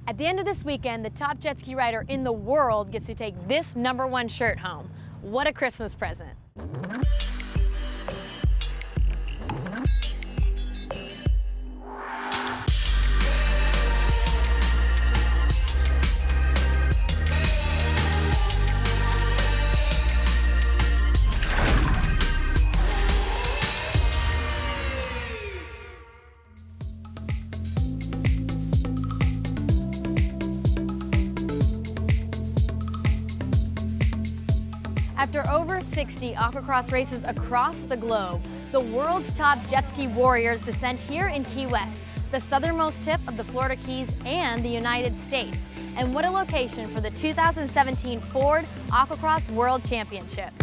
At the end of this weekend, the top jet ski rider in the world gets to take this #1 shirt home. What a Christmas present. After over 60 aquacross races across the globe, the world's top jet ski warriors descend here in Key West, the southernmost tip of the Florida Keys and the United States. And what a location for the 2017 Ford AquaX World Championship.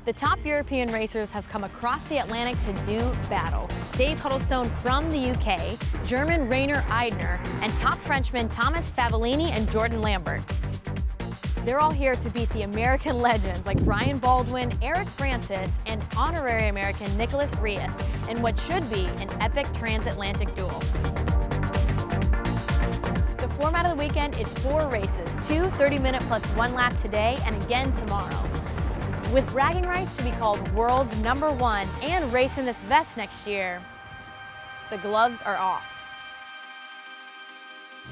The top European racers have come across the Atlantic to do battle. Dave Huddlestone from the UK, German Rainer Eidner, and top Frenchmen Thomas Favellini and Jordan Lambert. They're all here to beat the American legends like Brian Baldwin, Eric Francis, and honorary American Nicholas Rios in what should be an epic transatlantic duel. The format of the weekend is 4 races, 2 30-minute plus 1 lap today and again tomorrow. With bragging rights to be called world's #1 and racing this vest next year, the gloves are off.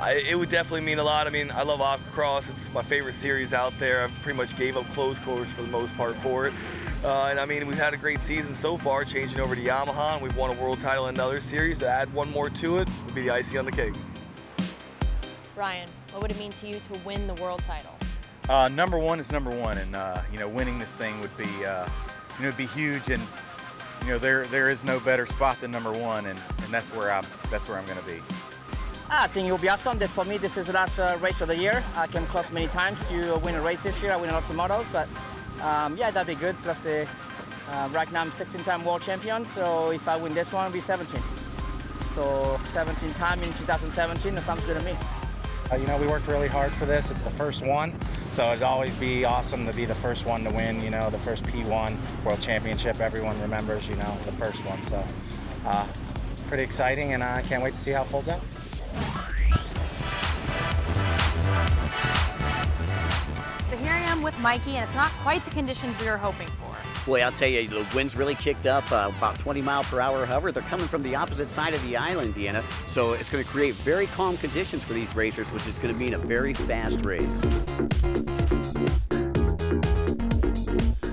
It would definitely mean a lot. I mean, I love aquacross. It's my favorite series out there. I pretty much gave up closed quarters for the most part for it. And I mean, we've had a great season so far, changing over to Yamaha, and we've won a world title in another series. To add one more to it would be the icing on the cake. Brian, what would it mean to you to win the world title? #1 is #1, and you know, winning this thing would be, it'd be huge, and you know, there is no better spot than #1, and that's where I'm going to be. I think it will be awesome. That for me, this is the last race of the year. I came close many times to win a race this year. I win a lot of models, but yeah, that'd be good. Plus, right now I'm 16-time world champion, so if I win this one, I'll be 17. So 17 time in 2017, that sounds good to me. You know, we worked really hard for this. It's the first one, so it'd always be awesome to be the first one to win, you know, the first P1 World Championship. Everyone remembers, you know, the first one. So it's pretty exciting, and I can't wait to see how it folds out. So here I am with Mikey, and it's not quite the conditions we were hoping for. Boy, I'll tell you, the wind's really kicked up, about 20 mile per hour. However, they're coming from the opposite side of the island, Deanna, so it's going to create very calm conditions for these racers, which is going to mean a very fast race.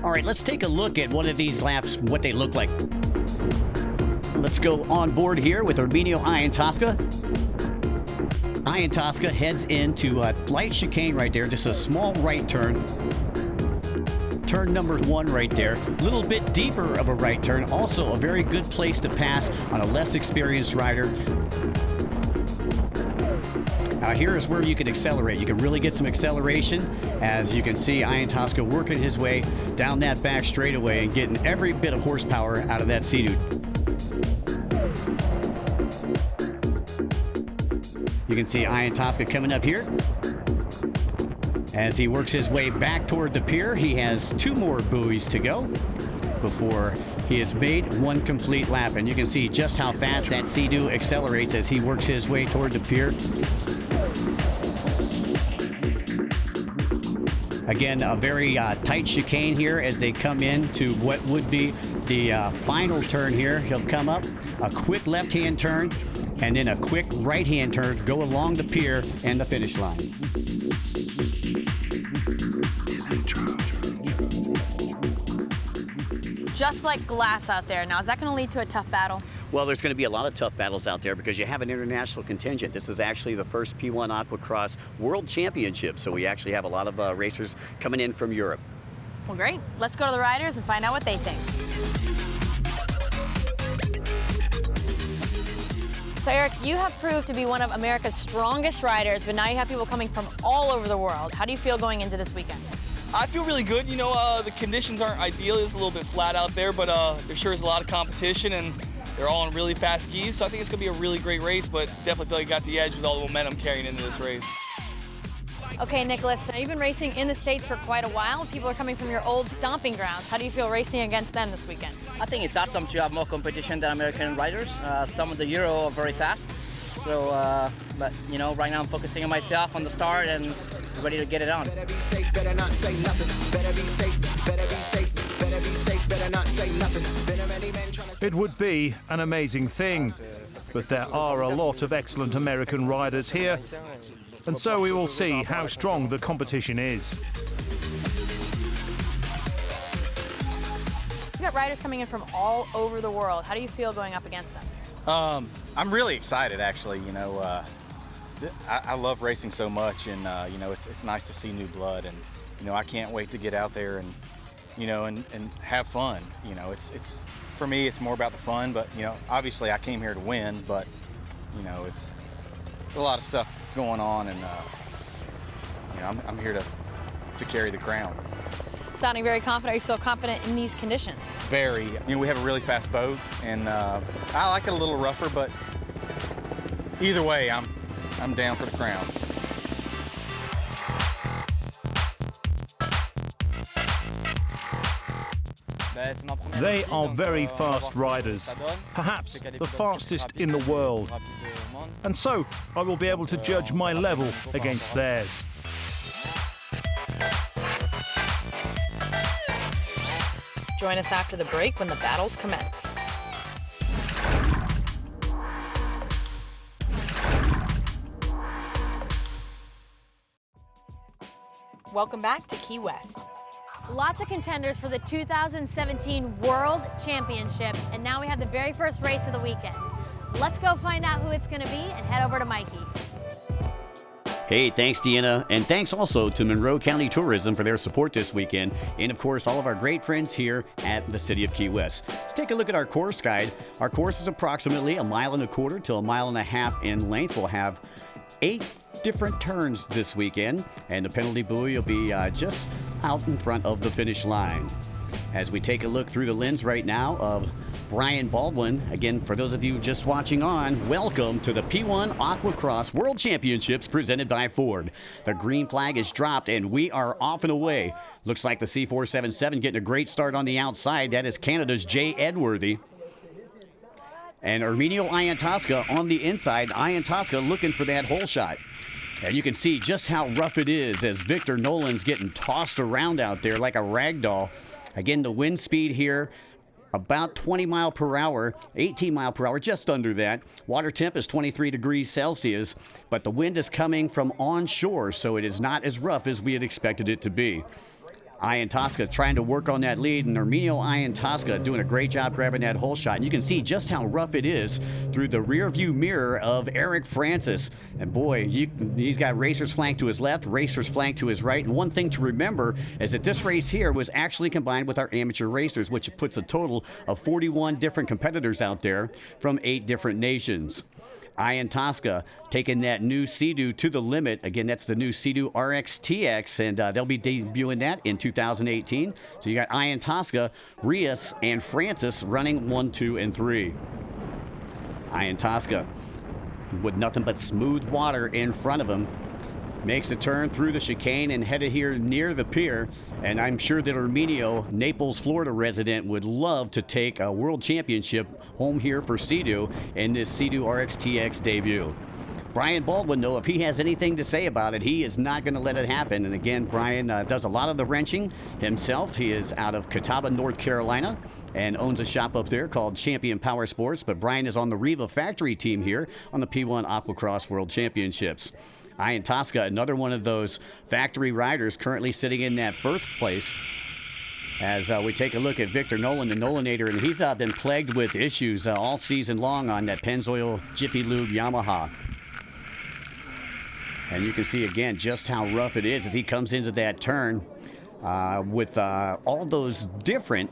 All right, let's take a look at one of these laps, what they look like. Let's go on board here with Arminio Iantasca. Iantasca heads into a light chicane right there, just a small right turn. Turn #1 right there. A little bit deeper of a right turn. Also a very good place to pass on a less experienced rider. Here is where you can accelerate. You can really get some acceleration. As you can see, Iantasca working his way down that back straightaway and getting every bit of horsepower out of that Sea-Doo. You can see Iantasca coming up here. As he works his way back toward the pier, he has 2 more buoys to go before he has made 1 complete lap. And you can see just how fast that Sea-Doo accelerates as he works his way toward the pier. Again, a very tight chicane here as they come in to what would be the final turn here. He'll come up, a quick left-hand turn, and then a quick right-hand turn, go along the pier and the finish line. Just like glass out there. Now, is that going to lead to a tough battle? Well, there's going to be a lot of tough battles out there because you have an international contingent. This is actually the first P1 AquaX World Championship, so we actually have a lot of racers coming in from Europe. Well, great. Let's go to the riders and find out what they think. So, Eric, you have proved to be one of America's strongest riders, but now you have people coming from all over the world. How do you feel going into this weekend? I feel really good. You know, the conditions aren't ideal. It's a little bit flat out there, but there sure is a lot of competition, and they're all on really fast skis, so I think it's going to be a really great race, but definitely feel like I got the edge with all the momentum carrying into this race. Okay, Nicholas, you've been racing in the States for quite a while. People are coming from your old stomping grounds. How do you feel racing against them this weekend? I think it's awesome to have more competition than American riders. Some of the Euro are very fast. So, but you know, right now I'm focusing on myself on the start and ready to get it on. Better be safe, better not say nothing. Better be safe, better be safe, better be safe, better not say nothing. Been a many men trying to... It would be an amazing thing, but there are a lot of excellent American riders here, and so we will see how strong the competition is. You've got riders coming in from all over the world. How do you feel going up against them? I'm really excited, actually. You know, I love racing so much, and you know, it's nice to see new blood, and you know, I can't wait to get out there and you know, and have fun. You know, it's for me, it's more about the fun. But you know, obviously, I came here to win, but you know, it's a lot of stuff going on, and you know, I'm here to carry the crown. Sounding very confident. Are you still confident in these conditions? Very. You know, we have a really fast boat, and I like it a little rougher, but either way, I'm down for the crown. They are very fast riders, perhaps the fastest in the world, and so I will be able to judge my level against theirs. Join us after the break when the battles commence. Welcome back to Key West. Lots of contenders for the 2017 World Championship, and now we have the very first race of the weekend. Let's go find out who it's going to be and head over to Mikey. Hey, thanks, Deanna, and thanks also to Monroe County Tourism for their support this weekend, and of course, all of our great friends here at the City of Key West. Let's take a look at our course guide. Our course is approximately 1.25 miles to 1.5 miles in length. We'll have 8 different turns this weekend, and the penalty buoy will be just out in front of the finish line. As we take a look through the lens right now of Brian Baldwin, again, for those of you just watching on, welcome to the P1 AquaX World Championships presented by Ford. The green flag is dropped and we are off and away. Looks like the C477 getting a great start on the outside. That is Canada's Jay Edworthy. And Arminio Iantosca on the inside. Iantosca looking for that hole shot. And you can see just how rough it is as Victor Nolan's getting tossed around out there like a rag doll. Again, the wind speed here, about 20 mile per hour, 18 mile per hour, just under that. Water temp is 23 degrees Celsius, but the wind is coming from onshore, so it is not as rough as we had expected it to be. Iantosca trying to work on that lead, and Arminio Iantosca doing a great job grabbing that hole shot. And you can see just how rough it is through the rear view mirror of Eric Francis. And boy, he's got racers flanked to his left, racers flanked to his right. And one thing to remember is that this race here was actually combined with our amateur racers, which puts a total of 41 different competitors out there from 8 different nations. Iantosca taking that new Sea-Doo to the limit. Again, that's the new Sea-Doo RX-TX, and they'll be debuting that in 2018. So you got Iantosca, Rios, and Francis running 1, 2, and 3. Iantosca with nothing but smooth water in front of him. Makes a turn through the chicane and headed here near the pier. And I'm sure that Arminio, Naples, Florida resident, would love to take a world championship home here for Sea-Doo in this Sea-Doo RX-TX debut. Brian Baldwin, though, if he has anything to say about it, he is not going to let it happen. And again, Brian does a lot of the wrenching himself. He is out of Catawba, North Carolina, and owns a shop up there called Champion Power Sports. But Brian is on the Riva factory team here on the P1 AquaX World Championships. Iantosca, another one of those factory riders currently sitting in that first place. As we take a look at Victor Nolan, the Nolanator, and he's been plagued with issues all season long on that Pennzoil Jiffy Lube Yamaha. And you can see again just how rough it is as he comes into that turn with all those different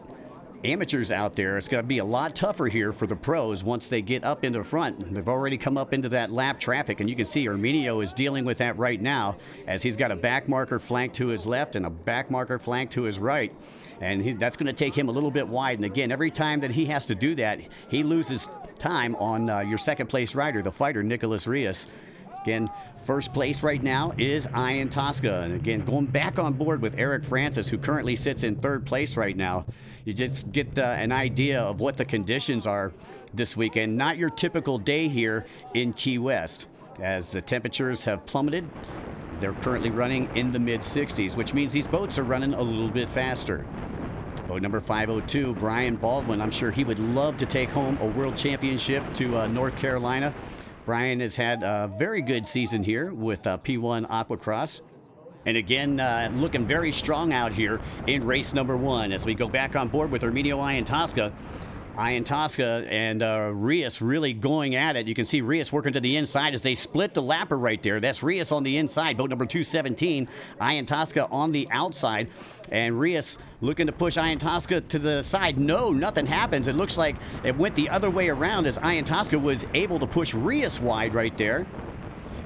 amateurs out there, it's going to be a lot tougher here for the pros once they get up into the front. They've already come up into that lap traffic, and you can see Arminio is dealing with that right now as he's got a back marker flank to his left and a back marker flank to his right. And that's going to take him a little bit wide. And again, every time that he has to do that, he loses time on your second place rider, the fighter, Nicholas Rios. Again, first place right now is Ian Tosca. And again, going back on board with Eric Francis, who currently sits in third place right now. You just get an idea of what the conditions are this weekend. Not your typical day here in Key West, as the temperatures have plummeted. They're currently running in the mid-60s, which means these boats are running a little bit faster. Boat number 502, Brian Baldwin. I'm sure he would love to take home a world championship to North Carolina. Brian has had a very good season here with P1 AquaX. And again, looking very strong out here in race number 1 as we go back on board with Arminio Ian Tosca. Ian Tosca and Rios really going at it. You can see Rios working to the inside as they split the lapper right there. That's Rios on the inside, boat number 217. Ian Tosca on the outside. And Rios looking to push Ian Tosca to the side. No, nothing happens. It looks like it went the other way around as Ian Tosca was able to push Rios wide right there.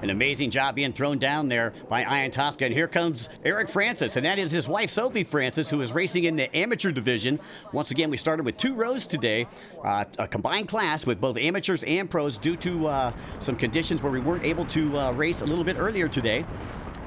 An amazing job being thrown down there by Ian Tosca. And here comes Eric Francis, and that is his wife, Sophie Francis, who is racing in the amateur division. Once again, we started with 2 rows today, a combined class with both amateurs and pros due to some conditions where we weren't able to race a little bit earlier today.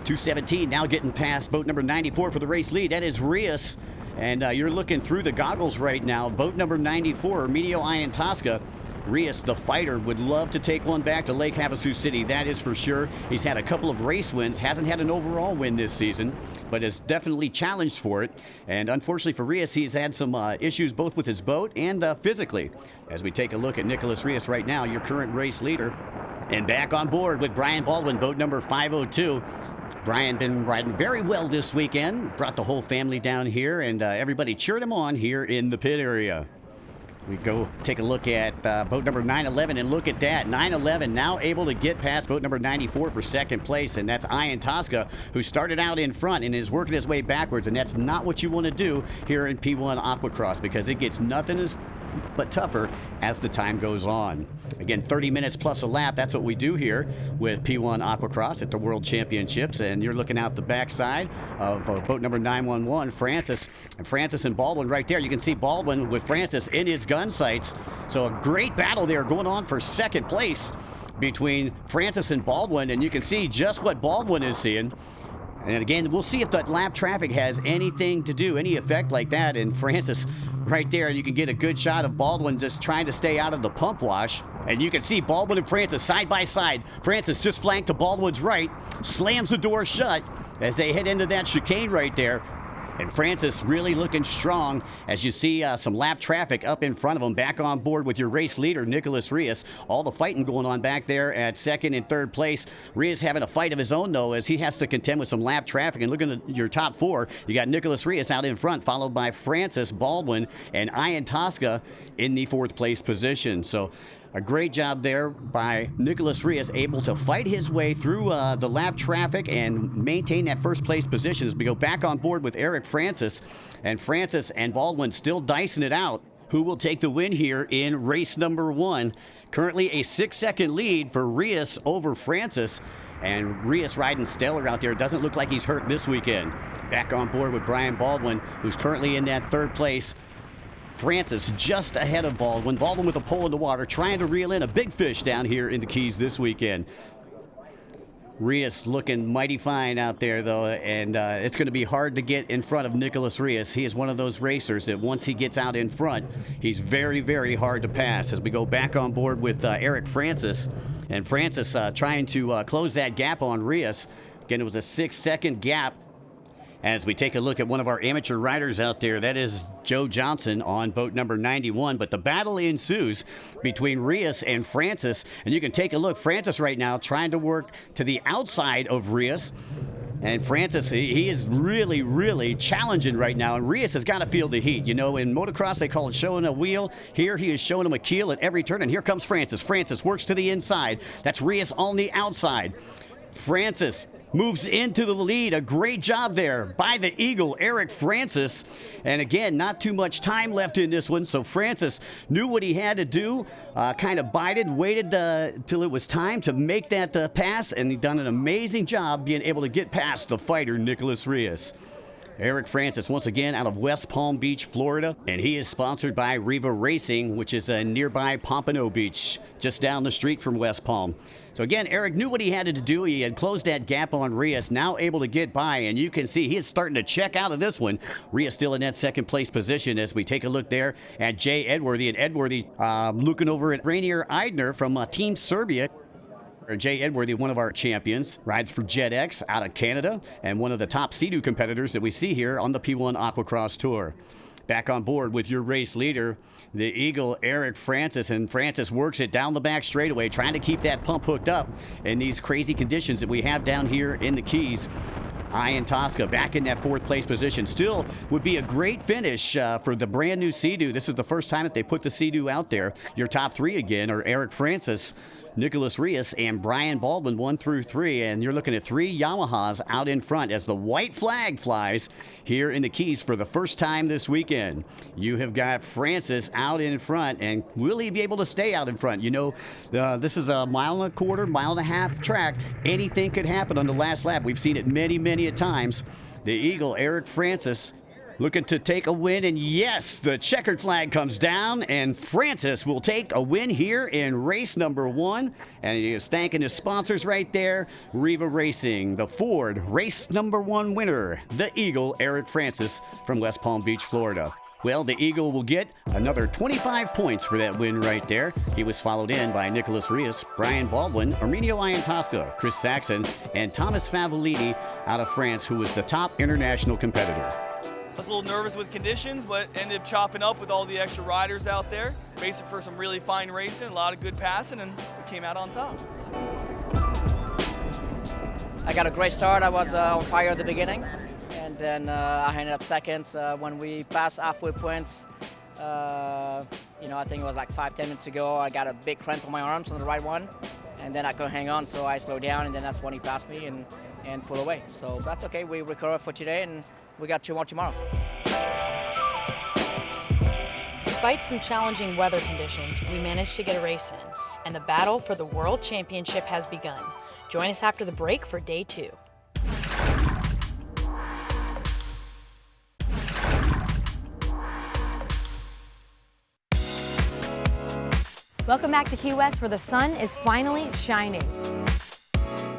217 now getting past boat number 94 for the race lead. That is Rios. And you're looking through the goggles right now. Boat number 94, Arminio Ian Tosca. Rios, the fighter, would love to take one back to Lake Havasu City, that is for sure. He's had a couple of race wins, hasn't had an overall win this season, but is definitely challenged for it. And unfortunately for Rios, he's had some issues both with his boat and physically. As we take a look at Nicholas Rios right now, your current race leader. And back on board with Brian Baldwin, boat number 502. Brian been riding very well this weekend, brought the whole family down here, and everybody cheered him on here in the pit area. We go take a look at boat number 911, and look at that. 911 now able to get past boat number 94 for second place, and that's Ian Tosca, who started out in front and is working his way backwards, and that's not what you want to do here in P1 AquaX, because it gets nothing but tougher as the time goes on. Again, 30 minutes plus a lap, that's what we do here with P1 AquaX at the World Championships. And you're looking out the backside of boat number 911, Francis and Baldwin right there. You can see Baldwin with Francis in his gun sights. So a great battle there going on for second place between Francis and Baldwin, and you can see just what Baldwin is seeing. And again, we'll see if that lap traffic has anything to do, any effect like that. And Francis right there, you can get a good shot of Baldwin just trying to stay out of the pump wash. And you can see Baldwin and Francis side by side. Francis just flanked to Baldwin's right, slams the door shut as they head into that chicane right there. And Francis really looking strong as you see some lap traffic up in front of him. Back on board with your race leader, Nicholas Rios. All the fighting going on back there at second and third place. Rios having a fight of his own, though, as he has to contend with some lap traffic. And looking at your top 4, you got Nicholas Rios out in front, followed by Francis, Baldwin, and Ian Tosca in the 4th place position. So a great job there by Nicholas Rios, able to fight his way through the lap traffic and maintain that 1st place position as we go back on board with Eric Francis. And Francis and Baldwin still dicing it out. Who will take the win here in race number 1? Currently a 6-second lead for Rios over Francis. And Rios riding stellar out there. Doesn't look like he's hurt this weekend. Back on board with Brian Baldwin, who's currently in that 3rd place. Francis just ahead of Baldwin. Baldwin with a pole in the water, trying to reel in a big fish down here in the Keys this weekend. Rios looking mighty fine out there, though, and it's going to be hard to get in front of Nicholas Rios. He is one of those racers that once he gets out in front, he's very, very hard to pass. As we go back on board with Eric Francis, and Francis trying to close that gap on Rios. Again, it was a 6-second gap. As we take a look at one of our amateur riders out there, that is Joe Johnson on boat number 91. But the battle ensues between Rios and Francis. And you can take a look. Francis right now trying to work to the outside of Rios. And Francis, he is really, really challenging right now. And Rios has got to feel the heat. You know, in motocross, they call it showing a wheel. Here, he is showing him a keel at every turn. And here comes Francis. Francis works to the inside. That's Rios on the outside. Francis moves into the lead. A great job there by the Eagle, Eric Francis. And again, not too much time left in this one, so Francis knew what he had to do, kind of bided, waited till it was time to make that pass, and he done an amazing job being able to get past the fighter, Nicholas Rios. Eric Francis, once again, out of West Palm Beach, Florida, and he is sponsored by Riva Racing, which is nearby Pompano Beach, just down the street from West Palm. So again, Eric knew what he had to do. He had closed that gap on Rios, now able to get by, and you can see he is starting to check out of this one. Rios still in that second place position as we take a look there at Jay Edworthy, and Edworthy looking over at Rainier Eidner from Team Serbia. Jay Edworthy, one of our champions, rides for JetX out of Canada, and one of the top Sea-Doo competitors that we see here on the P1 AquaX Tour. Back on board with your race leader, the Eagle, Eric Francis, and Francis works it down the back straightaway, trying to keep that pump hooked up in these crazy conditions that we have down here in the Keys. Ian Tosca back in that fourth place position. Still would be a great finish for the brand new Sea-Doo. This is the first time that they put the Sea-Doo out there. Your top three again are Eric Francis, Nicholas Rios, and Brian Baldwin, 1 through 3, and you're looking at 3 Yamahas out in front as the white flag flies here in the Keys for the first time this weekend. You have got Francis out in front, and will he be able to stay out in front? You know, this is a 1.25 1.5 track. Anything could happen on the last lap. We've seen it many, many a times. The Eagle, Eric Francis, looking to take a win, and yes, the checkered flag comes down, and Francis will take a win here in race number 1, and he is thanking his sponsors right there, Riva Racing, the Ford race number 1 winner, the Eagle, Eric Francis from West Palm Beach, Florida. Well, the Eagle will get another 25 points for that win right there. He was followed in by Nicholas Rios, Brian Baldwin, Arminio Iantosca, Chris Saxon, and Thomas Favolini out of France, who was the top international competitor. I was a little nervous with conditions, but ended up chopping up with all the extra riders out there. Racing for some really fine racing, a lot of good passing, and we came out on top. I got a great start. I was on fire at the beginning, and then I ended up seconds. When we passed halfway points, you know, I think it was like 5-10 minutes ago, I got a big cramp on my arms on the right one, and then I couldn't hang on, so I slowed down, and then that's when he passed me and pulled away. So that's okay. We recovered for today, and we got 2 more tomorrow. Despite some challenging weather conditions, we managed to get a race in, and the battle for the World Championship has begun. Join us after the break for day 2. Welcome back to Key West, where the sun is finally shining.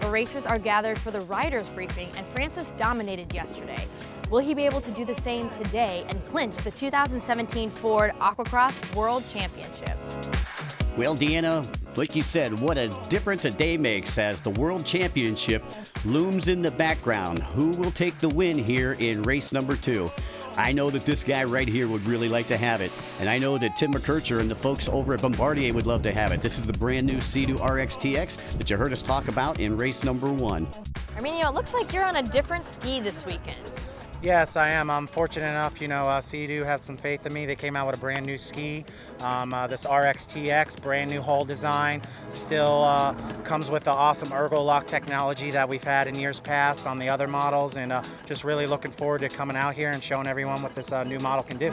The racers are gathered for the riders' briefing, and Francis dominated yesterday. Will he be able to do the same today and clinch the 2017 Ford AquaX World Championship? Well, Deanna, like you said, what a difference a day makes as the World Championship looms in the background. Who will take the win here in race number 2? I know that this guy right here would really like to have it, and I know that Tim McKercher and the folks over at Bombardier would love to have it. This is the brand new Sea-Doo RXTX that you heard us talk about in race number 1. Arminio, it looks like you're on a different ski this weekend. Yes, I am. I'm fortunate enough, you know, Sea-Doo have some faith in me. They came out with a brand new ski, this RXTX, brand new hull design. Still comes with the awesome ergo lock technology that we've had in years past on the other models, and just really looking forward to coming out here and showing everyone what this new model can do.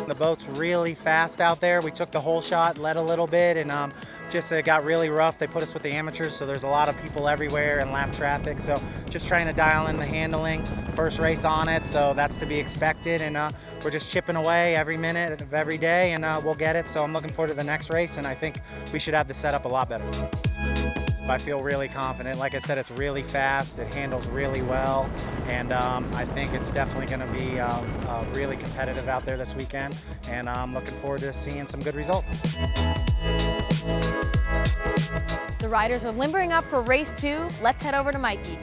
The boat's really fast out there. We took the whole shot, led a little bit, and just it got really rough. They put us with the amateurs, so there's a lot of people everywhere and lap traffic, so just trying to dial in the handling. First race on it, so that's to be expected, and we're just chipping away every minute of every day, and we'll get it. So I'm looking forward to the next race, and I think we should have the setup a lot better. I feel really confident. Like I said, it's really fast, it handles really well, and I think it's definitely going to be really competitive out there this weekend, and I'm looking forward to seeing some good results. The riders are limbering up for race 2. Let's head over to Mikey.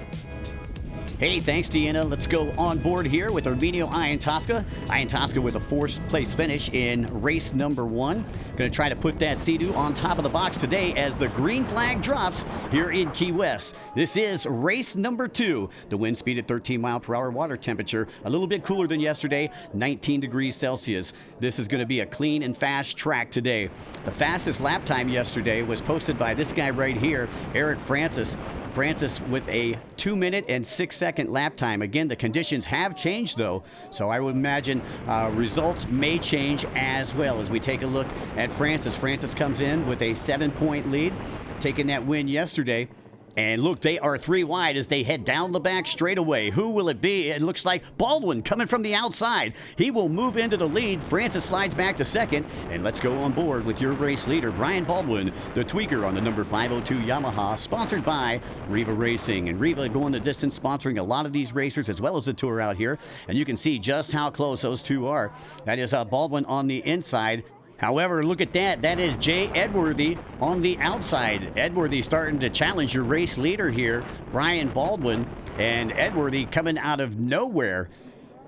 Hey, thanks, Deanna. Let's go on board here with Arminio Iantasca. Iantasca with a fourth place finish in race number 1. Going to try to put that Sea-Doo on top of the box today as the green flag drops here in Key West. This is race number 2. The wind speed at 13 mile per hour, water temperature a little bit cooler than yesterday, 19 degrees Celsius. This is going to be a clean and fast track today. The fastest lap time yesterday was posted by this guy right here, Eric Francis. Francis with a 2-minute and 6-second lap time. Again, the conditions have changed though, so I would imagine results may change as well as we take a look at Francis. Francis comes in with a 7-point lead, taking that win yesterday. And look, they are 3 wide as they head down the back straightaway. Who will it be? It looks like Baldwin coming from the outside. He will move into the lead. Francis slides back to second. And let's go on board with your race leader, Brian Baldwin, the tweaker on the number 502 Yamaha, sponsored by Riva Racing. And Riva going the distance, sponsoring a lot of these racers as well as the tour out here. And you can see just how close those two are. That is Baldwin on the inside. However, look at that. That is Jay Edworthy on the outside. Edworthy starting to challenge your race leader here, Brian Baldwin. And Edworthy coming out of nowhere.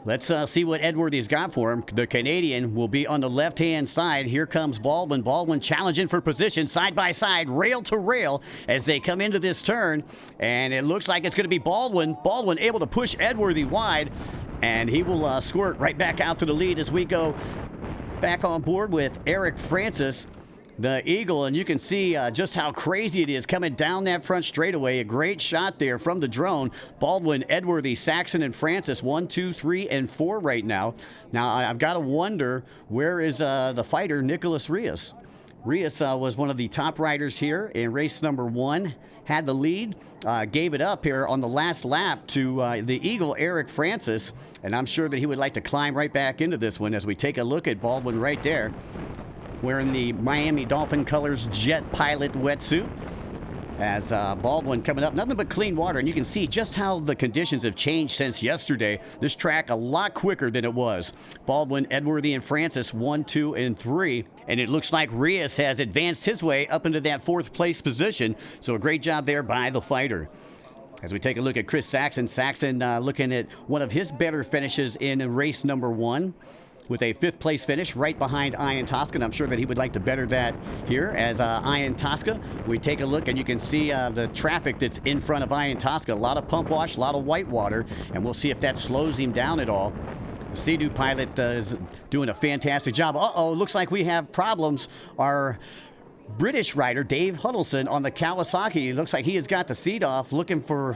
Let's see what Edworthy's got for him. The Canadian will be on the left-hand side. Here comes Baldwin. Baldwin challenging for position, side by side, rail to rail as they come into this turn. And it looks like it's going to be Baldwin. Baldwin able to push Edworthy wide. And he will squirt right back out to the lead as we go back on board with Eric Francis, the Eagle, and you can see just how crazy it is coming down that front straightaway. A great shot there from the drone. Baldwin, Edworthy, Saxon, and Francis, 1, 2, 3, and 4 right now. Now, I've got to wonder, where is the fighter, Nicholas Rios? Rios was one of the top riders here in race number 1. Had the lead, gave it up here on the last lap to the Eagle, Eric Francis. And I'm sure that he would like to climb right back into this one as we take a look at Baldwin right there, wearing the Miami Dolphin Colors Jet Pilot wetsuit. As Baldwin coming up, nothing but clean water. And you can see just how the conditions have changed since yesterday. This track a lot quicker than it was. Baldwin, Edworthy, and Francis, 1, 2, and 3. And it looks like Rios has advanced his way up into that 4th place position. So a great job there by the fighter. As we take a look at Chris Saxon. Saxon looking at one of his better finishes in race number 1. With a 5th place finish right behind Iantasca, and I'm sure that he would like to better that here. As Iantasca, we take a look and you can see the traffic that's in front of Iantasca. A lot of pump wash, a lot of white water, and we'll see if that slows him down at all. The Sea-Doo pilot is doing a fantastic job. Looks like we have problems. Our British rider, Dave Huddleston, on the Kawasaki, looks like he has got the seat off, looking for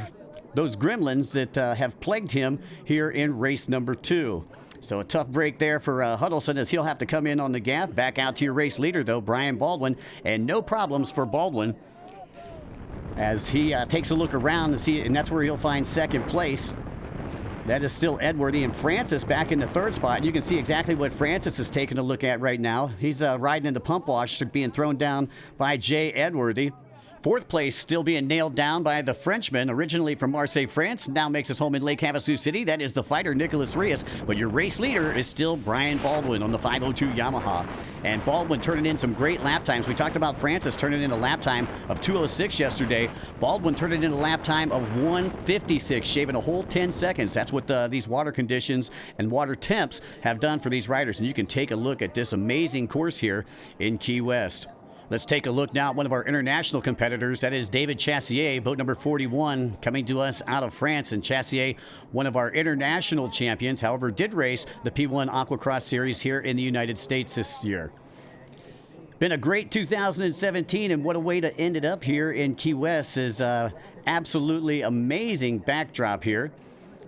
those gremlins that have plagued him here in race number 2. So a tough break there for Huddleston as he'll have to come in on the gaff. Back out to your race leader, though, Brian Baldwin. And no problems for Baldwin as he takes a look around and that's where he'll find 2nd place. That is still Edworthy, and Francis back in the 3rd spot. And you can see exactly what Francis is taking a look at right now. He's riding in the pump wash, being thrown down by Jay Edworthy. 4th place still being nailed down by the Frenchman, originally from Marseille, France, now makes his home in Lake Havasu City. That is the fighter, Nicholas Rios. But your race leader is still Brian Baldwin on the 502 Yamaha. And Baldwin turning in some great lap times. We talked about Francis turning in a lap time of 2:06 yesterday. Baldwin turning in a lap time of 1:56, shaving a whole 10 seconds. That's what these water conditions and water temps have done for these riders. And you can take a look at this amazing course here in Key West. Let's take a look now at one of our international competitors. That is David Chassier, boat number 41, coming to us out of France. And Chassier, one of our international champions, however, did race the P1 AquaX Series here in the United States this year. Been a great 2017, and what a way to end it up here in Key West. Is absolutely amazing backdrop here,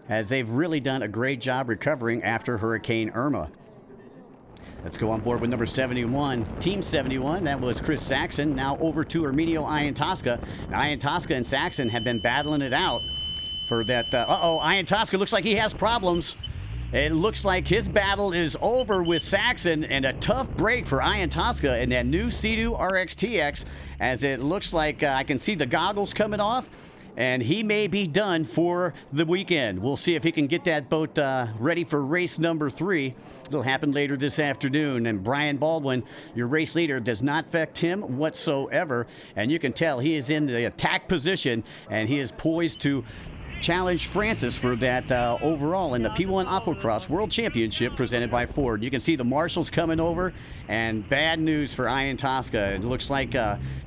as they've really done a great job recovering after Hurricane Irma. Let's go on board with number 71, Team 71. That was Chris Saxon. Now over to Arminio Iantasca. Iantasca and Saxon have been battling it out for that. Iantasca looks like he has problems. It looks like his battle is over with Saxon, and a tough break for Iantasca in that new Sea-Doo RXTX, as it looks like I can see the goggles coming off. And he may be done for the weekend. We'll see if he can get that boat ready for race number 3. It'll happen later this afternoon. And Brian Baldwin, your race leader, does not affect him whatsoever. And you can tell he is in the attack position, and he is poised to challenge Francis for that overall in the P1 AquaX World Championship presented by Ford. You can see the marshals coming over, and bad news for Ian Tosca. It looks like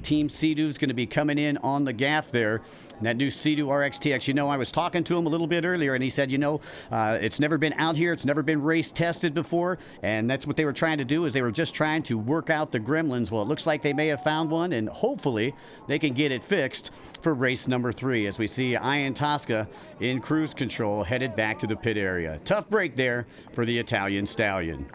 Team Sea-Doo is going to be coming in on the gaff there. And that new Sea-Doo RXTX, you know, I was talking to him a little bit earlier, and he said, you know, it's never been out here. It's never been race tested before. And that's what they were trying to do, is they were just trying to work out the gremlins. Well, it looks like they may have found one, and hopefully they can get it fixed for race number 3 as we see Ian Tosca in cruise control headed back to the pit area. Tough break there for the Italian stallion.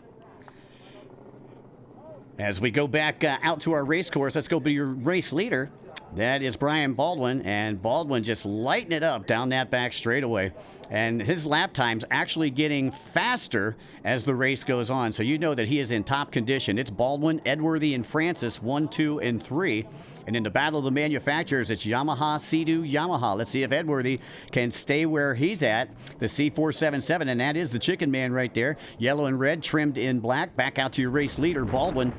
As we go back out to our race course, let's go be your race leader. That is Brian Baldwin, and Baldwin just lighting it up down that back straightaway. And his lap time's actually getting faster as the race goes on, so you know that he is in top condition. It's Baldwin, Edworthy, and Francis, 1, 2, and 3. And in the battle of the manufacturers, it's Yamaha, Sea-Doo, Yamaha. Let's see if Edworthy can stay where he's at, the C477, and that is the Chicken Man right there. Yellow and red, trimmed in black. Back out to your race leader, Baldwin.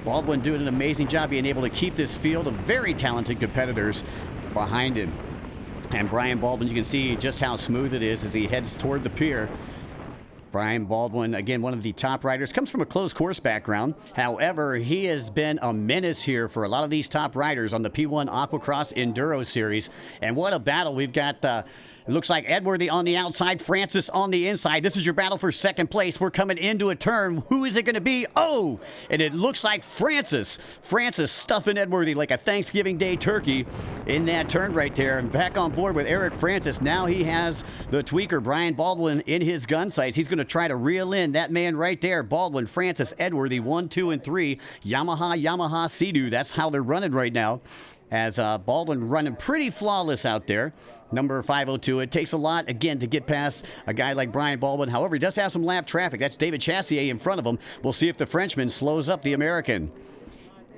Baldwin doing an amazing job being able to keep this field of very talented competitors behind him. And Brian Baldwin, you can see just how smooth it is as he heads toward the pier. Brian Baldwin, again, one of the top riders, comes from a closed course background. However, he has been a menace here for a lot of these top riders on the P1 AquaX Enduro Series. And what a battle. We've got it looks like Edworthy on the outside, Francis on the inside. This is your battle for second place. We're coming into a turn. Who is it going to be? Oh, and it looks like Francis. Francis stuffing Edworthy like a Thanksgiving Day turkey in that turn right there. And back on board with Eric Francis. Now he has the tweaker, Brian Baldwin, in his gun sights. He's going to try to reel in that man right there. Baldwin, Francis, Edworthy, 1, 2, and 3. Yamaha, Sea-Doo. That's how they're running right now. As Baldwin running pretty flawless out there. Number 502. It takes a lot, again, to get past a guy like Brian Baldwin. However, he does have some lap traffic. That's David Chassier in front of him. We'll see if the Frenchman slows up the American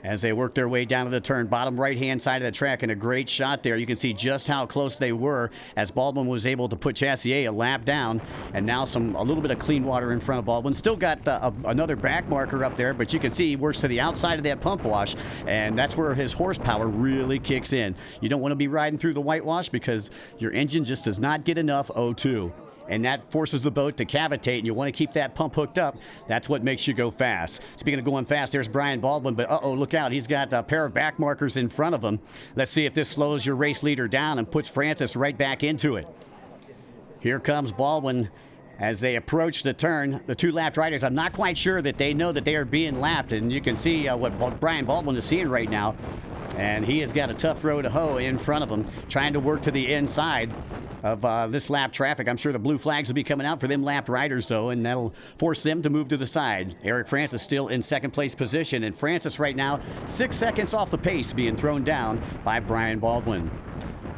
as they work their way down to the turn. Bottom right-hand side of the track, and a great shot there. You can see just how close they were as Baldwin was able to put Chassier a lap down. And now a little bit of clean water in front of Baldwin. Still got another back marker up there, but you can see he works to the outside of that pump wash, and that's where his horsepower really kicks in. You don't want to be riding through the whitewash because your engine just does not get enough O2. And that forces the boat to cavitate, and you want to keep that pump hooked up. That's what makes you go fast. Speaking of going fast, there's Brian Baldwin, but uh-oh, look out. He's got a pair of back markers in front of him. Let's see if this slows your race leader down and puts Francis right back into it. Here comes Baldwin as they approach the turn. The two lapped riders, I'm not quite sure that they know that they are being lapped, and you can see what Brian Baldwin is seeing right now. And he has got a tough row to hoe in front of him, trying to work to the inside of this lap traffic. I'm sure the blue flags will be coming out for them lapped riders, though, and that'll force them to move to the side. Eric Francis still in second place position, and Francis right now 6 seconds off the pace, being thrown down by Brian Baldwin.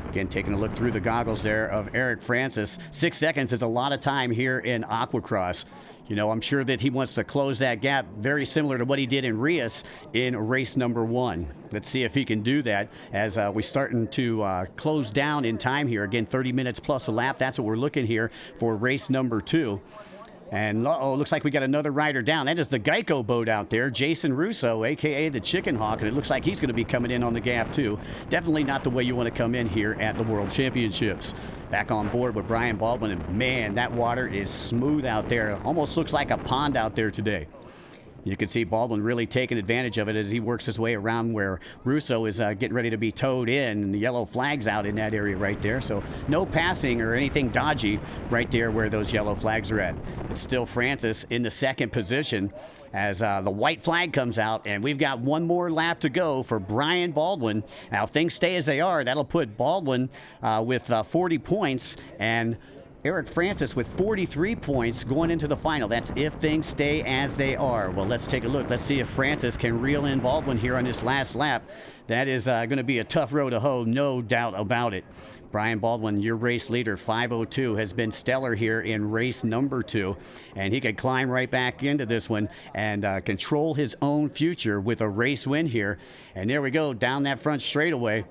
Again, taking a look through the goggles there of Eric Francis. 6 seconds is a lot of time here in AquaX. You know, I'm sure that he wants to close that gap, very similar to what he did in Rios in race number 1. Let's see if he can do that as we're starting to close down in time here. Again, 30 minutes plus a lap. That's what we're looking here for race number 2. And uh-oh, looks like we got another rider down. That is the Geico boat out there, Jason Russo, a.k.a. the Chicken Hawk, and it looks like he's going to be coming in on the gaff too. Definitely not the way you want to come in here at the World Championships. Back on board with Brian Baldwin, and man, that water is smooth out there. Almost looks like a pond out there today. You can see Baldwin really taking advantage of it as he works his way around where Russo is getting ready to be towed in, and the yellow flag's out in that area right there. So no passing or anything dodgy right there where those yellow flags are at. It's still Francis in the second position as the white flag comes out, and we've got one more lap to go for Brian Baldwin. Now, if things stay as they are, that'll put Baldwin with 40 points and Eric Francis with 43 points going into the final. That's if things stay as they are. Well, let's take a look. Let's see if Francis can reel in Baldwin here on this last lap. That is going to be a tough row to hoe, no doubt about it. Brian Baldwin, your race leader, 502, has been stellar here in race number 2. And he could climb right back into this one and control his own future with a race win here. And there we go, down that front straightaway.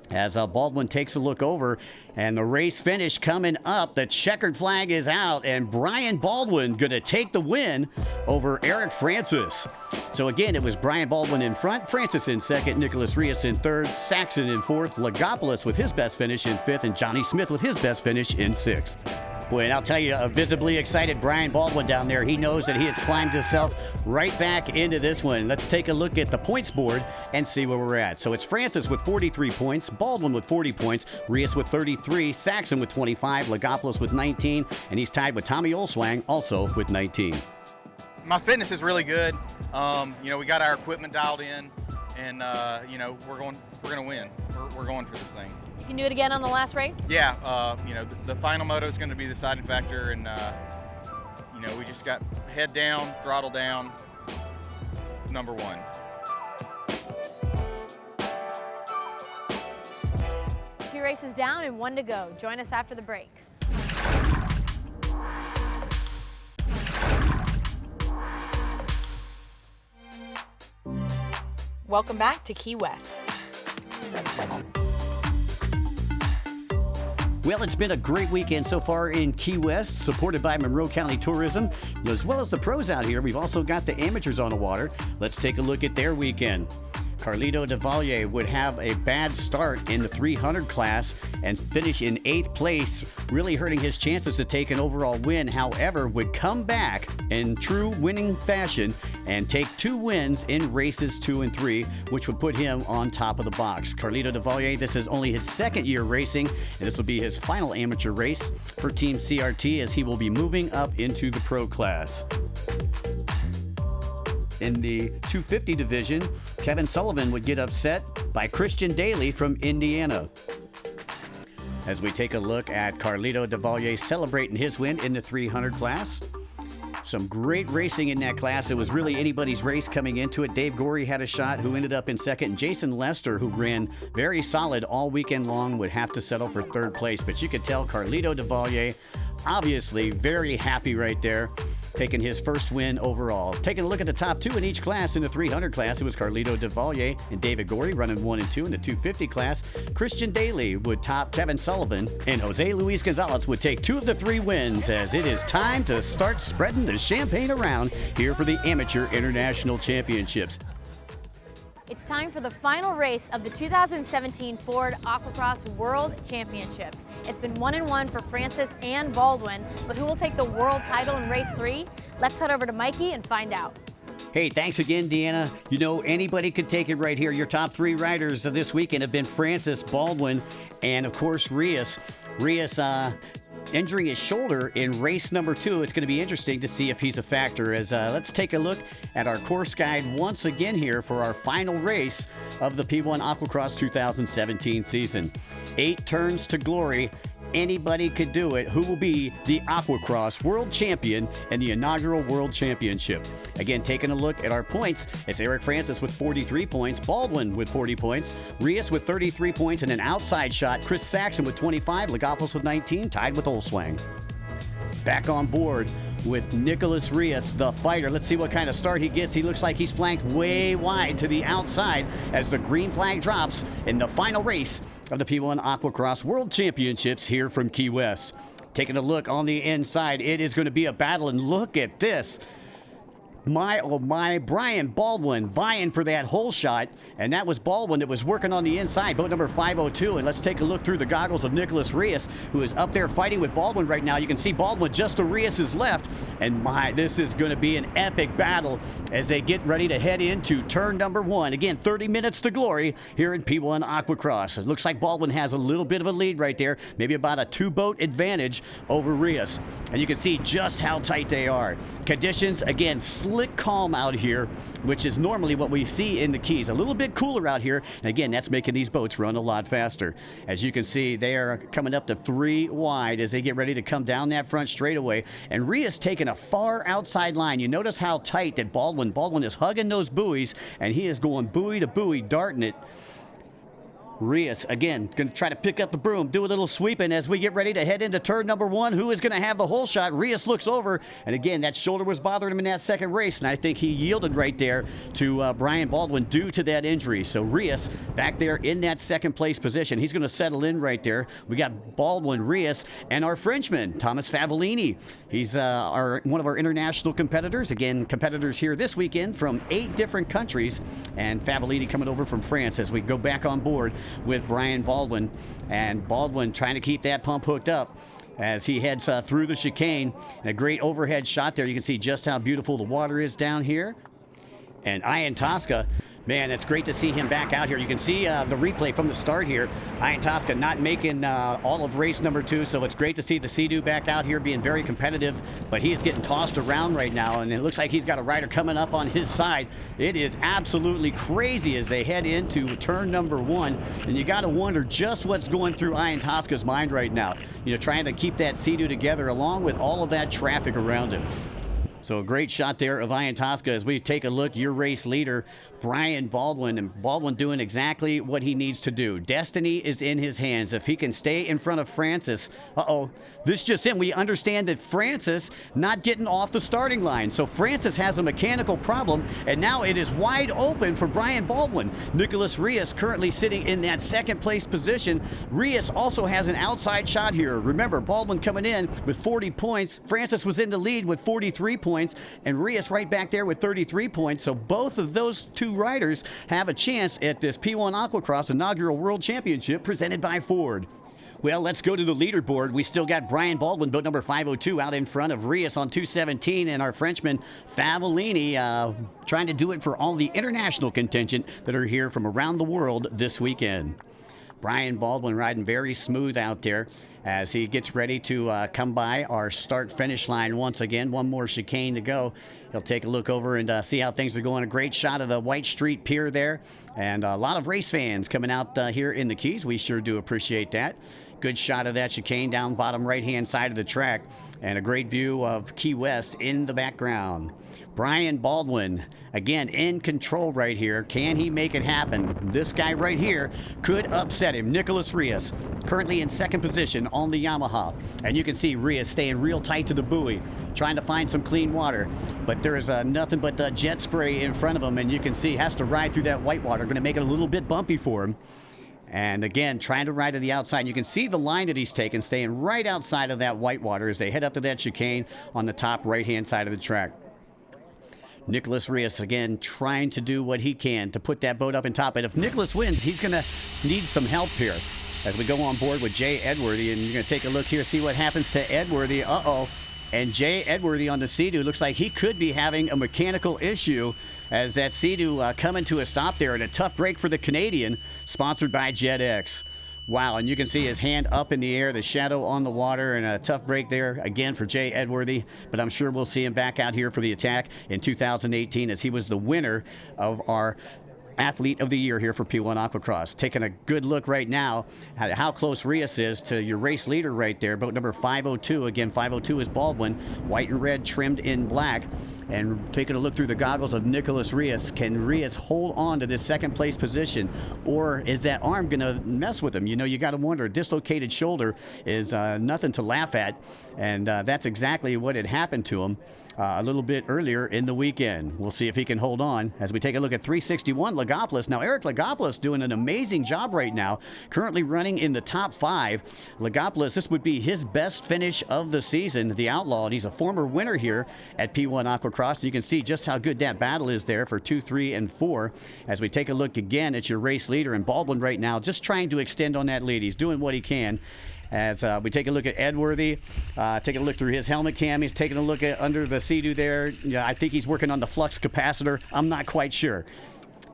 as Baldwin takes a look over, and the race finish coming up. The checkered flag is out, and Brian Baldwin going to take the win over Eric Francis. So again, it was Brian Baldwin in front, Francis in second, Nicholas Rios in third, Saxon in fourth, Lagopoulos with his best finish in fifth, and Johnny Smith with his best finish in sixth. Boy, and I'll tell you, a visibly excited Brian Baldwin down there. He knows that he has climbed himself right back into this one. Let's take a look at the points board and see where we're at. So it's Francis with 43 points, Baldwin with 40 points, Rios with 33, Saxon with 25, Lagopoulos with 19, and he's tied with Tommy Olswang also with 19. My fitness is really good. You know, we got our equipment dialed in, and you know, we're going to win. We're going for this thing. You can do it again on the last race? Yeah, you know, the final moto is going to be the deciding factor, and you know, we just got head down, throttle down, number one. Two races down and one to go. Join us after the break. Welcome back to Key West. Well, it's been a great weekend so far in Key West, supported by Monroe County Tourism, as well as the pros out here. We've also got the amateurs on the water. Let's take a look at their weekend. Carlito Devallier would have a bad start in the 300 class and finish in 8th place, really hurting his chances to take an overall win. However, would come back in true winning fashion and take 2 wins in races 2 and 3, which would put him on top of the box. Carlito Devallier, this is only his 2nd year racing, and this will be his final amateur race for Team CRT as he will be moving up into the pro class. In the 250 division, Kevin Sullivan would get upset by Christian Daly from Indiana. As we take a look at Carlito Devallier celebrating his win in the 300 class. Some great racing in that class. It was really anybody's race coming into it. Dave Gorey had a shot, who ended up in second. And Jason Lester, who ran very solid all weekend long, would have to settle for 3rd place. But you could tell Carlito Devallier, obviously very happy right there, taking his first win overall. Taking a look at the top 2 in each class. In the 300 class, it was Carlito Devallier and David Gorey running 1 and 2. In the 250 class, Christian Daly would top Kevin Sullivan, and Jose Luis Gonzalez would take 2 of the 3 wins, as it is time to start spreading the champagne around here for the Amateur International Championships. It's time for the final race of the 2017 Ford AquaX World Championships. It's been 1-1 for Francis and Baldwin, but who will take the world title in race 3? Let's head over to Mikey and find out. Hey, thanks again, Deanna. You know, anybody could take it right here. Your top 3 riders of this weekend have been Francis, Baldwin, and of course, Rios. Rios, injuring his shoulder in race number 2. It's going to be interesting to see if he's a factor. As let's take a look at our course guide once again here for our final race of the P1 AquaX 2017 season. 8 turns to glory. Anybody could do it. Who will be the AquaX World Champion in the inaugural World Championship? Again, taking a look at our points, it's Eric Francis with 43 points, Baldwin with 40 points, Rios with 33 points, and an outside shot, Chris Saxon with 25, Lagopoulos with 19, tied with Olswang. Back on board with Nicholas Rios, the fighter. Let's see what kind of start he gets. He looks like he's flanked way wide to the outside as the green flag drops in the final race of the P1 AquaX World Championships here from Key West. Taking a look on the inside, it is going to be a battle, and look at this. My, oh my, Brian Baldwin vying for that hole shot, and that was Baldwin that was working on the inside, boat number 502. And let's take a look through the goggles of Nicholas Rios, who is up there fighting with Baldwin right now. You can see Baldwin just to Rios' left, and my, this is going to be an epic battle as they get ready to head into turn number 1. Again, 30 minutes to glory here in P1 AquaX. It looks like Baldwin has a little bit of a lead right there, maybe about a 2-boat advantage over Rios. And you can see just how tight they are. Conditions, again, slick calm out here, which is normally what we see in the Keys. A little bit cooler out here, and again, that's making these boats run a lot faster. As you can see, they are coming up to 3 wide as they get ready to come down that front straightaway. And Rios taking a far outside line. You notice how tight that Baldwin is hugging those buoys, and he is going buoy to buoy, darting it. Rios, again, going to try to pick up the broom, do a little sweeping as we get ready to head into turn number 1. Who is going to have the hole shot? Rios looks over, and again, that shoulder was bothering him in that second race, and I think he yielded right there to Brian Baldwin due to that injury. So Rios back there in that second place position. He's going to settle in right there. We got Baldwin, Rios, and our Frenchman, Thomas Favellini. He's one of our international competitors. Again, competitors here this weekend from 8 different countries, and Favellini coming over from France as we go back on board with Brian Baldwin, and Baldwin trying to keep that pump hooked up as he heads through the chicane. And a great overhead shot there. You can see just how beautiful the water is down here. And Ian Tosca, man, it's great to see him back out here. You can see the replay from the start here. Ian Tosca not making all of race number 2, so it's great to see the Sea-Doo back out here being very competitive, but he is getting tossed around right now, and it looks like he's got a rider coming up on his side. It is absolutely crazy as they head into turn number 1, and you got to wonder just what's going through Ian Tosca's mind right now. You know, trying to keep that Sea-Doo together along with all of that traffic around him. So a great shot there of Ian Tosca as we take a look. Your race leader, Brian Baldwin, and Baldwin doing exactly what he needs to do. Destiny is in his hands. If he can stay in front of Francis, this just in. We understand that Francis not getting off the starting line. So Francis has a mechanical problem, and now it is wide open for Brian Baldwin. Nicholas Rios currently sitting in that second place position. Rios also has an outside shot here. Remember, Baldwin coming in with 40 points. Francis was in the lead with 43 points, and Rios right back there with 33 points. So both of those two riders have a chance at this P1 AquaX inaugural World Championship presented by Ford. Well, let's go to the leaderboard. We still got Brian Baldwin, boat number 502, out in front of Rios on 217, and our Frenchman Favellini trying to do it for all the international contingent that are here from around the world this weekend. Brian Baldwin riding very smooth out there as he gets ready to come by our start-finish line once again. One more chicane to go. He'll take a look over and see how things are going. A great shot of the White Street Pier there, and a lot of race fans coming out here in the Keys. We sure do appreciate that. Good shot of that chicane down bottom right-hand side of the track, and a great view of Key West in the background. Brian Baldwin, again, in control right here. Can he make it happen? This guy right here could upset him. Nicholas Rios, currently in second position on the Yamaha. And you can see Rios staying real tight to the buoy, trying to find some clean water. But there is nothing but jet spray in front of him, and you can see he has to ride through that white water. Going to make it a little bit bumpy for him. And again, trying to ride to the outside. You can see the line that he's taking, staying right outside of that white water as they head up to that chicane on the top right-hand side of the track. Nicholas Rios, again, trying to do what he can to put that boat up in top. And if Nicholas wins, he's going to need some help here as we go on board with Jay Edworthy. And you're going to take a look here, see what happens to Edworthy. And Jay Edworthy on the Sea-Doo looks like he could be having a mechanical issue as that Sea-Doo coming to a stop there, and a tough break for the Canadian, sponsored by JetX. Wow, and you can see his hand up in the air, the shadow on the water, and a tough break there again for Jay Edworthy. But I'm sure we'll see him back out here for the attack in 2018 as he was the winner of our Athlete of the Year here for P1 AquaX. Taking a good look right now at how close Rios is to your race leader right there, boat number 502. Again, 502 is Baldwin, white and red trimmed in black. And taking a look through the goggles of Nicholas Rios, can Rios hold on to this second place position, or is that arm going to mess with him? You know, you got to wonder. A dislocated shoulder is nothing to laugh at, and that's exactly what had happened to him a little bit earlier in the weekend. We'll see if he can hold on as we take a look at 361 Lagopoulos. Now, Eric Lagopoulos doing an amazing job right now, currently running in the top 5. Lagopoulos, this would be his best finish of the season, the Outlaw, and he's a former winner here at P1 AquaX. You can see just how good that battle is there for 2, 3, and 4 as we take a look again at your race leader. And Baldwin right now just trying to extend on that lead. He's doing what he can. As we take a look at Edworthy, taking a look through his helmet cam. He's taking a look at under the Sea-Doo there. Yeah, I think he's working on the flux capacitor. I'm not quite sure.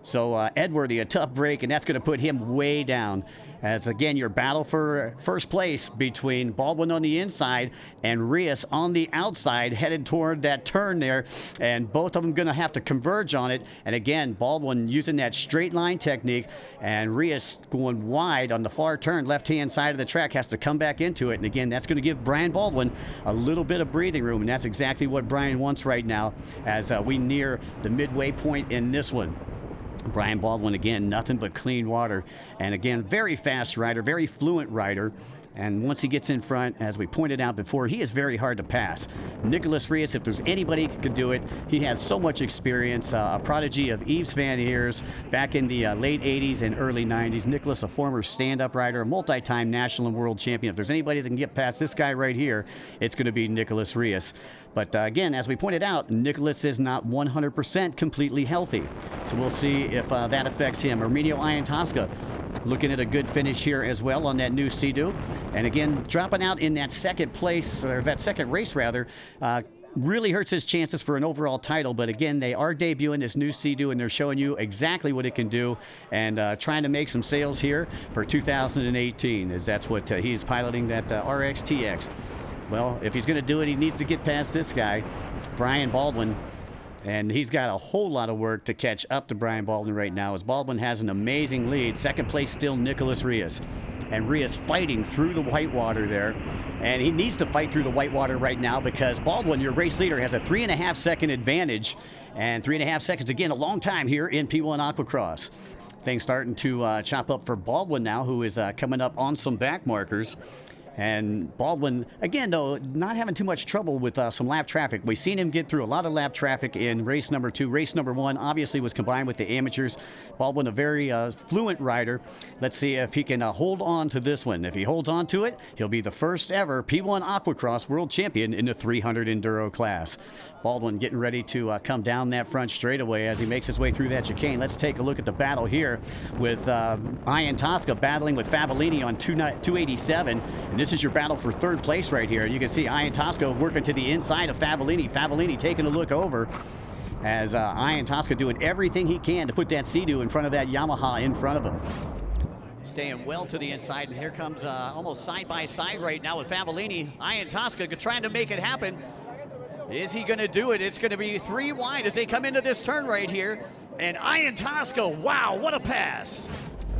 So Edworthy, a tough break, and that's going to put him way down. As again, your battle for first place between Baldwin on the inside and Rios on the outside, headed toward that turn there, and both of them going to have to converge on it. And again, Baldwin using that straight line technique, and Rios going wide on the far turn, left-hand side of the track, has to come back into it. And again, that's going to give Brian Baldwin a little bit of breathing room, and that's exactly what Brian wants right now as we near the midway point in this one. Brian Baldwin, again, nothing but clean water. And again, very fast rider, very fluent rider. And once he gets in front, as we pointed out before, he is very hard to pass. Nicholas Rios, if there's anybody who could do it, he has so much experience. A prodigy of Yves Van Heers back in the late 80s and early 90s. Nicholas, a former stand-up rider, a multi-time national and world champion. If there's anybody that can get past this guy right here, it's going to be Nicholas Rios. But again, as we pointed out, Nicholas is not 100% completely healthy. So we'll see if that affects him. Arminio Iantosca looking at a good finish here as well on that new Sea-Doo. And again, dropping out in that second place, or that second race rather, really hurts his chances for an overall title. But again, they are debuting this new Sea-Doo, and they're showing you exactly what it can do, and trying to make some sales here for 2018, as that's what he's piloting, that RXTX. Well, if he's going to do it, he needs to get past this guy, Brian Baldwin. And he's got a whole lot of work to catch up to Brian Baldwin right now, as Baldwin has an amazing lead. Second place still Nicholas Rios. And Rios fighting through the whitewater there. And he needs to fight through the whitewater right now, because Baldwin, your race leader, has a 3.5 second advantage. And 3.5 seconds, again, a long time here in P1 AquaX. Things starting to chop up for Baldwin now, who is coming up on some back markers. And Baldwin, again, though, not having too much trouble with some lap traffic. We've seen him get through a lot of lap traffic in race number 2. Race number 1 obviously was combined with the amateurs. Baldwin, a very fluent rider. Let's see if he can hold on to this one. If he holds on to it, he'll be the first ever P1 AquaX World Champion in the 300 Enduro class. Baldwin getting ready to come down that front straightaway as he makes his way through that chicane. Let's take a look at the battle here with Iantosca battling with Fabellini on 287. And this is your battle for third place right here. You can see Iantosca working to the inside of Fabellini. Fabellini taking a look over as Iantosca doing everything he can to put that Sea-Doo in front of that Yamaha in front of him. Staying well to the inside, and here comes almost side by side right now with Fabellini. Iantosca trying to make it happen. Is he going to do it? It's going to be 3 wide as they come into this turn right here. And Iantosca, wow, what a pass.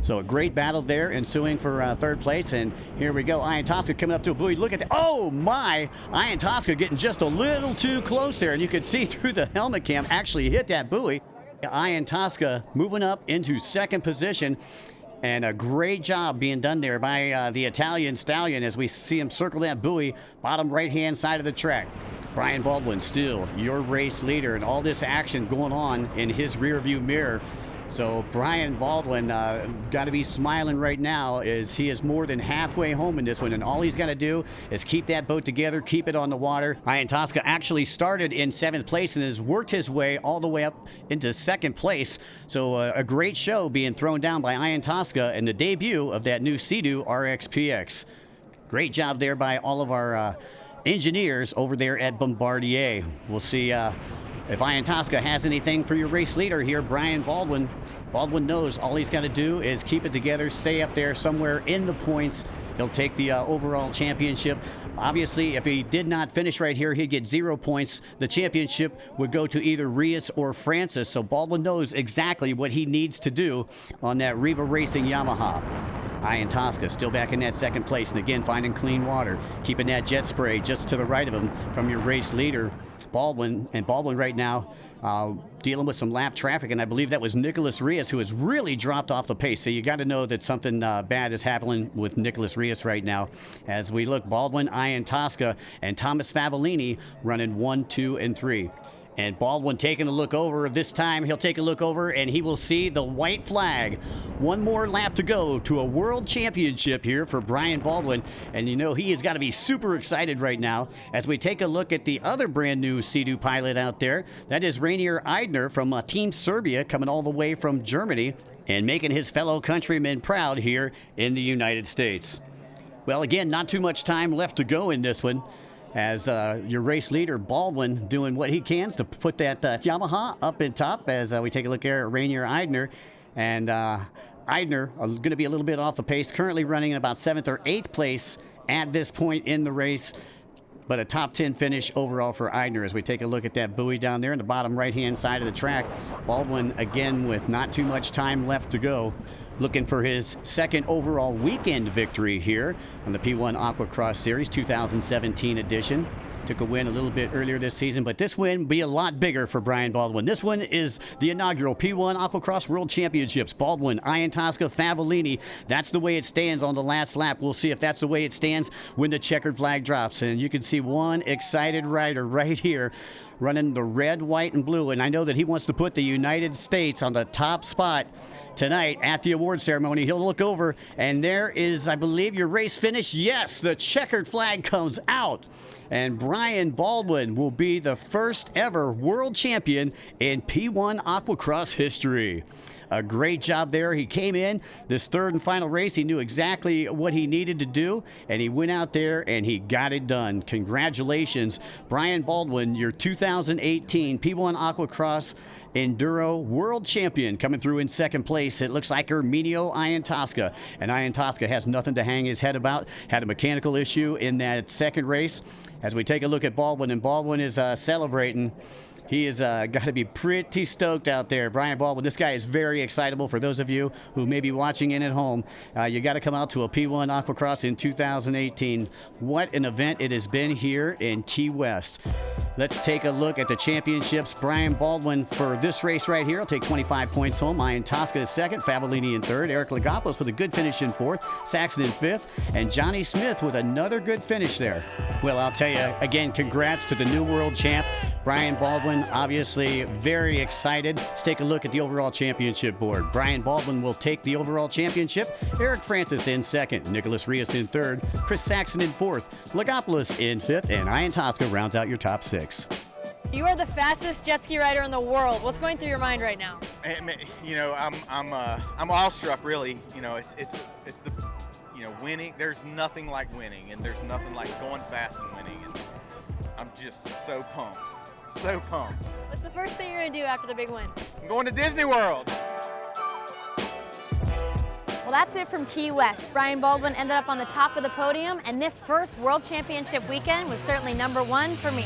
So a great battle there ensuing for third place. And here we go. Iantosca coming up to a buoy. Look at that. Oh, my. Iantosca getting just a little too close there. And you could see through the helmet cam actually hit that buoy. Iantosca moving up into second position. And a great job being done there by the Italian stallion as we see him circle that buoy, bottom right-hand side of the track. Brian Baldwin still your race leader, and all this action going on in his rearview mirror. So Brian Baldwin got to be smiling right now, as he is more than halfway home in this one, and all he's got to do is keep that boat together, keep it on the water. Iantosca actually started in 7th place and has worked his way all the way up into 2nd place. So a great show being thrown down by Iantosca in the debut of that new Sea-Doo RXPX. Great job there by all of our engineers over there at Bombardier. We'll see if Iantosca has anything for your race leader here, Brian Baldwin. Baldwin knows all he's got to do is keep it together, stay up there somewhere in the points. He'll take the overall championship. Obviously, if he did not finish right here, he'd get 0 points. The championship would go to either Rios or Francis. So Baldwin knows exactly what he needs to do on that Riva Racing Yamaha. Iantosca still back in that 2nd place, and again finding clean water, keeping that jet spray just to the right of him from your race leader, Baldwin. And Baldwin right now dealing with some lap traffic, and I believe that was Nicholas Rios, who has really dropped off the pace. So you got to know that something bad is happening with Nicholas Rios right now. As we look, Baldwin, Iantosca, and Thomas Fabellini running 1, 2, and 3. And Baldwin taking a look over. This time he'll take a look over and he will see the white flag. One more lap to go to a world championship here for Brian Baldwin. And you know he has got to be super excited right now as we take a look at the other brand new Sea-Doo pilot out there. That is Rainier Eidner from Team Serbia, coming all the way from Germany and making his fellow countrymen proud here in the United States. Well, again, not too much time left to go in this one, as your race leader, Baldwin, doing what he can to put that Yamaha up in top, as we take a look here at Rainier Eidner. And Eidner going to be a little bit off the pace, currently running in about 7th or 8th place at this point in the race. But a top 10 finish overall for Eidner as we take a look at that buoy down there in the bottom right-hand side of the track. Baldwin, again, with not too much time left to go. looking for his second overall weekend victory here on the P1 AquaX Series 2017 edition. Took a win a little bit earlier this season, but this win will be a lot bigger for Brian Baldwin. This one is the inaugural P1 AquaX World Championships. Baldwin, Iantosca, Favellini. That's the way it stands on the last lap. We'll see if that's the way it stands when the checkered flag drops. And you can see one excited rider right here running the red, white, and blue. And I know that he wants to put the United States on the top spot tonight at the award ceremony. He'll look over, and there is, I believe, your race finish. Yes, the checkered flag comes out, and Brian Baldwin will be the first ever world champion in P1 AquaX history. A great job there. He came in this third and final race. He knew exactly what he needed to do, and he went out there and he got it done. Congratulations, Brian Baldwin, your 2018 P1 AquaX Enduro World Champion, coming through in second place. It looks like Herminio Iantosca, and Iantosca has nothing to hang his head about. Had a mechanical issue in that second race. As we take a look at Baldwin, and Baldwin is celebrating. He is got to be pretty stoked out there. Brian Baldwin, this guy is very excitable. For those of you who may be watching in at home, you got to come out to a P1 AquaX in 2018. What an event it has been here in Key West. Let's take a look at the championships. Brian Baldwin for this race right here will take 25 points home. Iantosca is second, Favellini in third, Eric Lagopoulos with a good finish in fourth, Saxon in fifth, and Johnny Smith with another good finish there. Well, I'll tell you, again, congrats to the new world champ, Brian Baldwin. Obviously very excited. Let's take a look at the overall championship board. Brian Baldwin will take the overall championship. Eric Francis in second, Nicholas Rios in third, Chris Saxon in fourth, Lagopoulos in fifth, and Iantosca rounds out your top six. You are the fastest jet ski rider in the world. What's going through your mind right now? You know, I'm awestruck, really. You know, it's the, you know, winning. There's nothing like winning, and there's nothing like going fast and winning. And I'm just so pumped. So pumped. What's the first thing you're going to do after the big win? I'm going to Disney World. Well, that's it from Key West. Brian Baldwin ended up on the top of the podium, and this first World Championship weekend was certainly #1 for me.